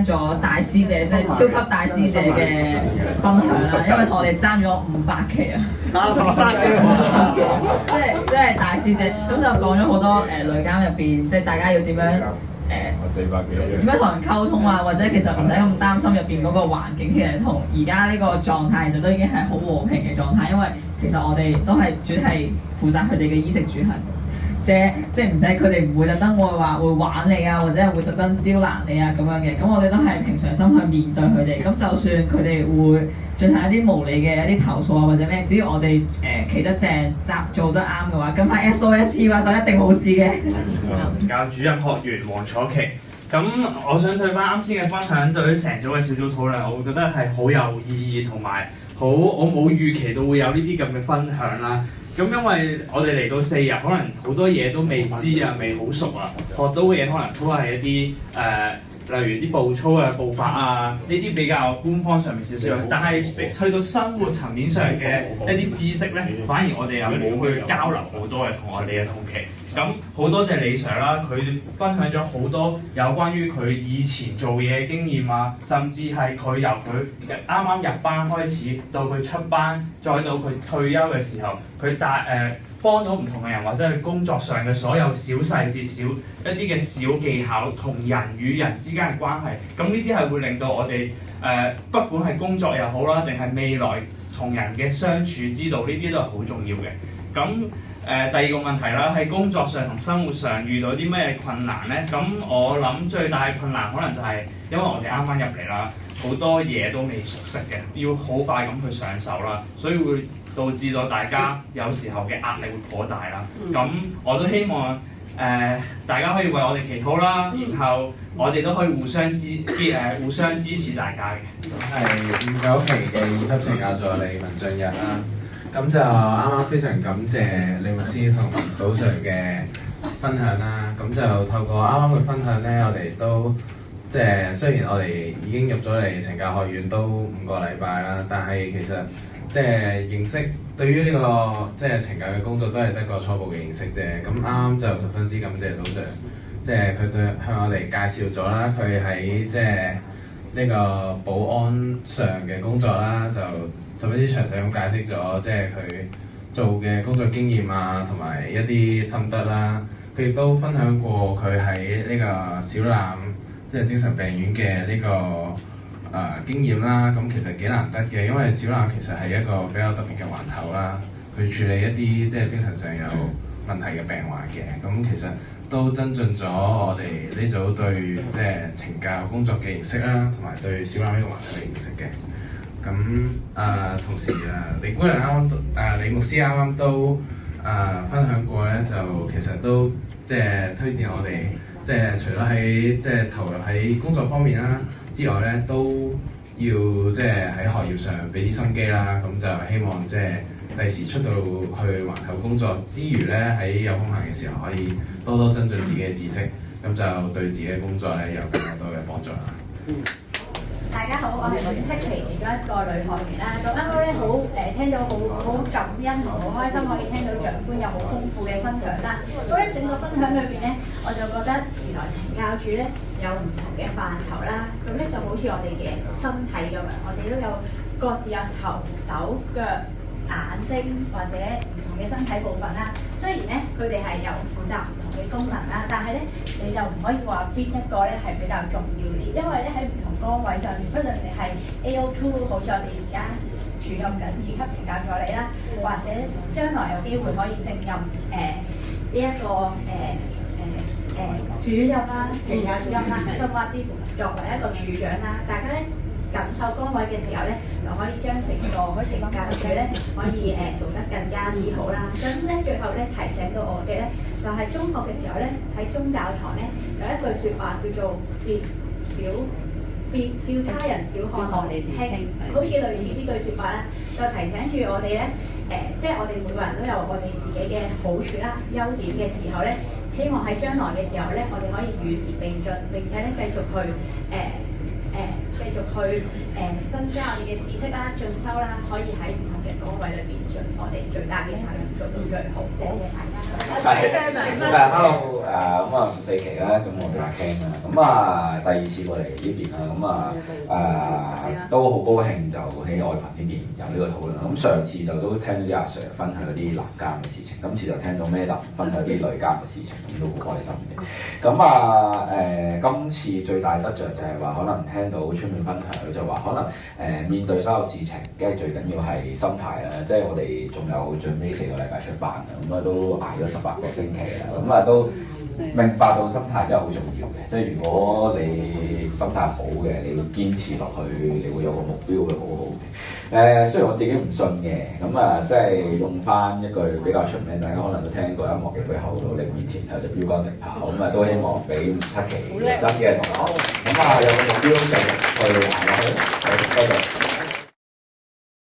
咗大師姐，即係超級大師姐嘅分享啦，因為同我哋爭咗500期啊，即係大師姐，咁就講咗好多女監入邊，即係大家要點樣400幾點樣同人溝通啊，或者其實唔使咁擔心入邊嗰個環境，其實同而家呢個狀態其實都已經係好和平嘅狀態，因為其實我哋都係主要係負責佢哋嘅衣食住行。即係唔使佢哋唔會特登會玩你啊，或者係會特登刁難你啊咁樣嘅。咁我哋都係平常心去面對佢哋。咁就算佢哋會進行一啲無理嘅一啲投訴啊，或者咩，只要我哋企得正、做得啱嘅話，咁喺 SOSP 嘅話就一定冇事嘅。教主任學員黃楚琪。咁我想對翻啱先嘅分享，對於成組嘅小組討論，我會覺得係好有意義同埋我冇預期到會有呢啲咁嘅分享啦。咁因為我哋嚟到4日，可能好多嘢都未知啊，未好熟啊，學到嘅嘢可能都係一啲例如啲步操啊、步法啊，呢啲比較官方上面少少。但係去到生活層面上嘅一啲知識咧，反而我哋又冇去交流好多嘅同我哋嘅同期。咁好多謝李 Sir 啦，佢分享咗好多有關於佢以前做嘢嘅經驗啊，甚至係佢由佢啱啱入班開始，到佢出班，再到佢退休嘅時候，佢幫到唔同嘅人，或者係工作上嘅所有小細節、一啲嘅小技巧，同人與人之間嘅關係。咁呢啲係會令到我哋不管係工作又好啦，定係未來同人嘅相處之道，呢啲都係好重要嘅。咁第二個問題啦，喺工作上同生活上遇到啲咩困難呢？咁我諗最大嘅困難可能就係因為我哋啱啱入嚟啦，好多嘢都未熟悉嘅，要好快咁去上手啦，所以會導致到大家有時候嘅壓力會頗大啦。咁我都希望大家可以為我哋祈禱啦，然後我哋都可以互相支持大家嘅。係5、9期嘅2級懲教助理文俊日啦。咁就啱啱非常感謝李牧師同杜 Sir 嘅分享啦。咁就透過啱啱嘅分享咧，我哋都即係雖然我哋已經入咗嚟懲教學院都5個禮拜啦，但係其實即係認識對於呢個即係懲教嘅工作都係得個初步嘅認識啫。咁啱啱就十分之感謝杜 Sir，即係佢向我哋介紹咗啦，佢喺即係呢個保安上嘅工作啦，就十分之詳細咁解釋咗，即係佢做嘅工作經驗啊，同埋一啲心得啦。佢亦都分享過佢喺呢個小欖即係精神病院嘅呢個經驗啦。咁其實幾難得嘅，因為小欖其實係一個比較特別嘅環頭啦，去處理一啲即係精神上有問題嘅病患嘅。咁其實都增進咗我哋呢組對即係懲教工作嘅認識啦，同埋對小欖呢個環境嘅認識嘅。咁同時李姑娘李牧師啱啱都分享過咧，就其實都即係推薦我哋即係除咗喺即係投入喺工作方面啦之外咧，都要即係喺學業上俾啲心機啦。咁就希望即係第時出到去環球工作之餘咧，喺有空閒嘅時候可以多多增進自己嘅知識，咁就對自己嘅工作咧有更加多嘅幫助啦。大家好，我係本期其中一個女學員啦。咁啱啱咧聽到好感恩同好開心，可以聽到長官有好豐富嘅分享啦。所以整個分享裏邊咧，我就覺得原來懲教署咧有唔同嘅範疇啦。咁咧就好似我哋嘅身體咁樣，我哋都有各自有頭、手、腳、眼睛或者唔同嘅身體部分啦。雖然咧佢哋係有負責唔同嘅功能啦，但係咧你就唔可以話邊一個咧係比較重要啲，因為咧喺唔同崗位上面，不論你係 AO2 好似我哋而家署任緊2級懲教助理啦，或者將來有機會可以勝任呢一個主任啦、懲教主任啦，甚至乎作為一個處長啦，大家咧緊守崗位嘅時候咧，就可以將整個懲教署咧可以做得更加之好啦。咁咧最後咧提醒到我哋咧，就係中學嘅時候咧喺宗教堂咧有一句説話叫做別叫他人小看我哋輕，好似類似呢句説話啦，就提醒住我哋咧即係我哋每個人都有我哋自己嘅好處啦、優點嘅時候咧，希望喺將來嘅時候咧，我哋可以與時並進，並且咧繼續去增加我哋嘅知識啦、進修啦，可以喺唔同嘅崗位裏邊盡我哋最大嘅責任，做到最好。謝謝大家。係，Hello。4期啦，咁我哋阿 Ken 啦，第2次過嚟呢邊啦，都好高興就喺愛群呢邊有呢個討論啦。咁上次就都聽到啲阿 Sir 分享嗰啲男監嘅事情，今次就聽到 Madam 分享啲女監嘅事情，咁都好開心嘅。今次最大得着就係話，可能聽到出面分享就話，可能面對所有事情，梗係最緊要係心態啦。即係我哋仲有最尾4個禮拜出班啦，都捱咗18個星期啦，都明白到心態真係好重要嘅。即係如果你心態好嘅，你會堅持落去，你會有個目標會好好嘅。雖然我自己唔信嘅，即係用翻一句比較出名，大家可能都聽過音樂嘅背後努力面前有隻標竿直跑，都希望俾7期新嘅同學，有個目標繼續去行落去。多謝。